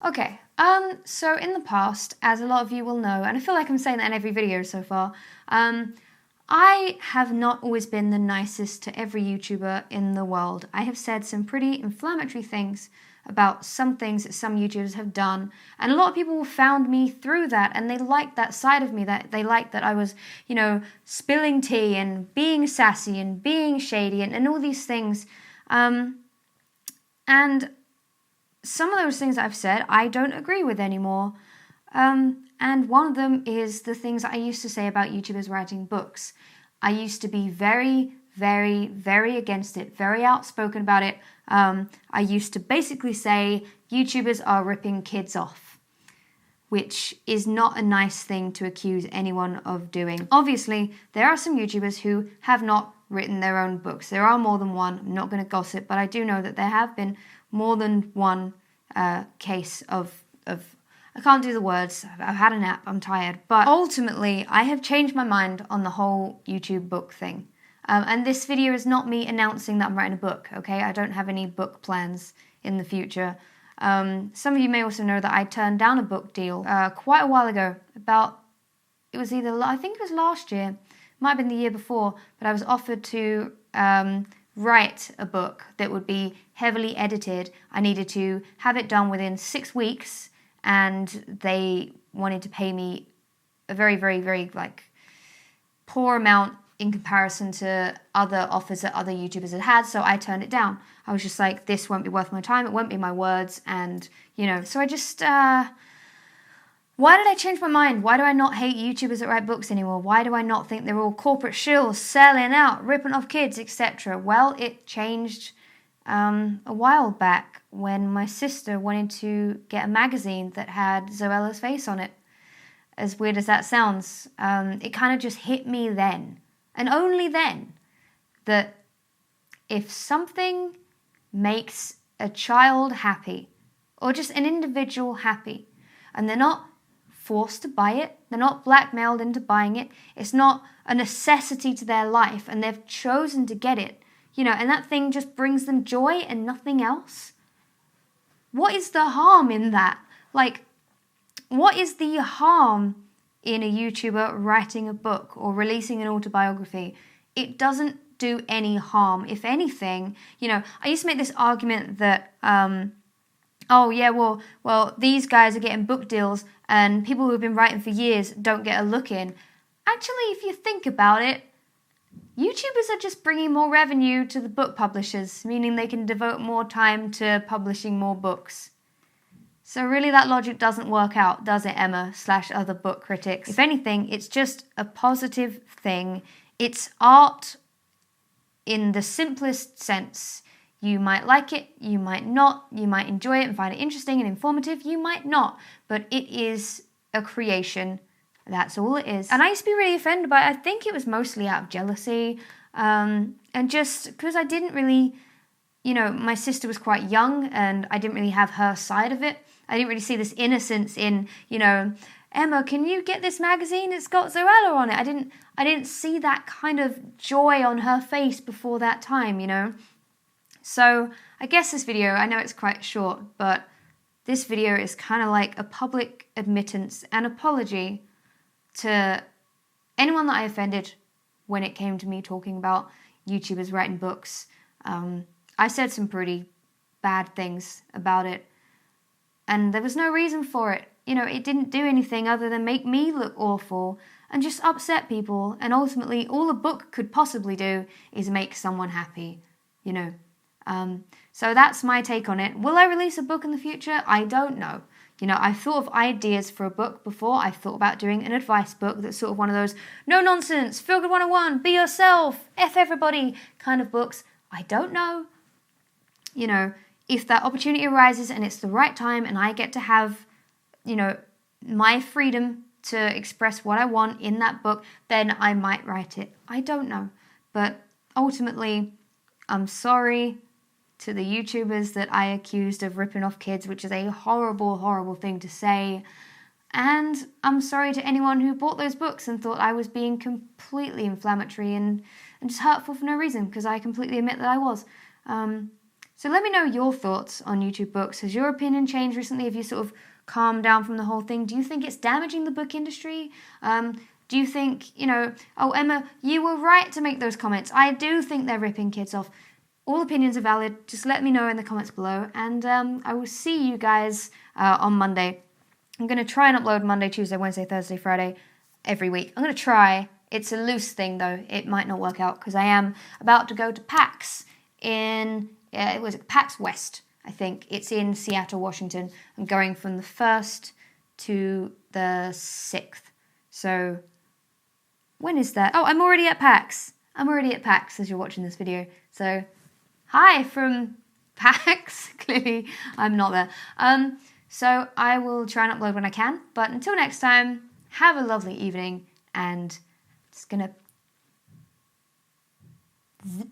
Okay, so in the past, as a lot of you will know, and I feel like I'm saying that in every video so far, I have not always been the nicest to every YouTuber in the world. I have said some pretty inflammatory things about some things that some YouTubers have done, and a lot of people found me through that, and they liked that side of me, that they liked that I was, spilling tea and being sassy and being shady and all these things. And some of those things I've said, I don't agree with anymore. And one of them is the things I used to say about YouTubers writing books. I used to be very, very, very against it, very outspoken about it. I used to basically say YouTubers are ripping kids off, which is not a nice thing to accuse anyone of doing. Obviously, there are some YouTubers who have not written their own books. There are more than one. I'm not going to gossip, but I do know that there have been more than one case of I can't do the words, I've had a nap, I'm tired. But ultimately, I have changed my mind on the whole YouTube book thing. And this video is not me announcing that I'm writing a book, okay? I don't have any book plans in the future. Some of you may also know that I turned down a book deal quite a while ago. It was either, I think it was last year, might have been the year before, but I was offered to write a book that would be heavily edited. I needed to have it done within 6 weeks, and they wanted to pay me a very, very, very poor amount in comparison to other offers that other YouTubers had, so I turned it down. I was just like, this won't be worth my time, it won't be my words, and, so I just, why did I change my mind? Why do I not hate YouTubers that write books anymore? Why do I not think they're all corporate shills, selling out, ripping off kids, etc.? Well, it changed a while back when my sister wanted to get a magazine that had Zoella's face on it. As weird as that sounds, it kind of just hit me then, and only then, that if something makes a child happy, or just an individual happy, and they're not forced to buy it, they're not blackmailed into buying it, it's not a necessity to their life, and they've chosen to get it, and that thing just brings them joy and nothing else. What is the harm in that? What is the harm in a YouTuber writing a book or releasing an autobiography? It doesn't do any harm. If anything, I used to make this argument that, well, these guys are getting book deals and people who have been writing for years don't get a look in. Actually, if you think about it, YouTubers are just bringing more revenue to the book publishers, meaning they can devote more time to publishing more books. So really that logic doesn't work out, does it, Emma / other book critics? If anything, it's just a positive thing. It's art in the simplest sense. You might like it, you might not, you might enjoy it and find it interesting and informative, you might not, but it is a creation. That's all it is. And I used to be really offended by it. I think it was mostly out of jealousy, and just because I didn't really, my sister was quite young and I didn't really have her side of it. I didn't really see this innocence in, Emma, can you get this magazine? It's got Zoella on it. I didn't see that kind of joy on her face before that time, So I guess this video, I know it's quite short, but this video is kind of like a public admittance and apology to anyone that I offended when it came to me talking about YouTubers writing books. I said some pretty bad things about it, and there was no reason for it. It didn't do anything other than make me look awful and just upset people, and ultimately all a book could possibly do is make someone happy, So that's my take on it. Will I release a book in the future? I don't know. I've thought of ideas for a book before. I've thought about doing an advice book that's sort of one of those no nonsense, feel good 101, be yourself, F everybody kind of books. I don't know. If that opportunity arises and it's the right time and I get to have, my freedom to express what I want in that book, then I might write it. I don't know. But ultimately, I'm sorry to the YouTubers that I accused of ripping off kids, which is a horrible, horrible thing to say. And I'm sorry to anyone who bought those books and thought I was being completely inflammatory and just hurtful for no reason, because I completely admit that I was. So let me know your thoughts on YouTube books. Has your opinion changed recently? Have you sort of calmed down from the whole thing? Do you think it's damaging the book industry? Do you think, oh, Emma, you were right to make those comments. I do think they're ripping kids off. All opinions are valid. Just let me know in the comments below. And I will see you guys on Monday. I'm going to try and upload Monday, Tuesday, Wednesday, Thursday, Friday every week. I'm going to try. It's a loose thing, though. It might not work out because I am about to go to PAX in... it was PAX West, I think. It's in Seattle, Washington. I'm going from the 1st to the 6th. So, when is that? Oh, I'm already at PAX. I'm already at PAX as you're watching this video. So, hi from PAX. Clearly, I'm not there. So, I will try and upload when I can. But until next time, have a lovely evening. And just gonna... zip.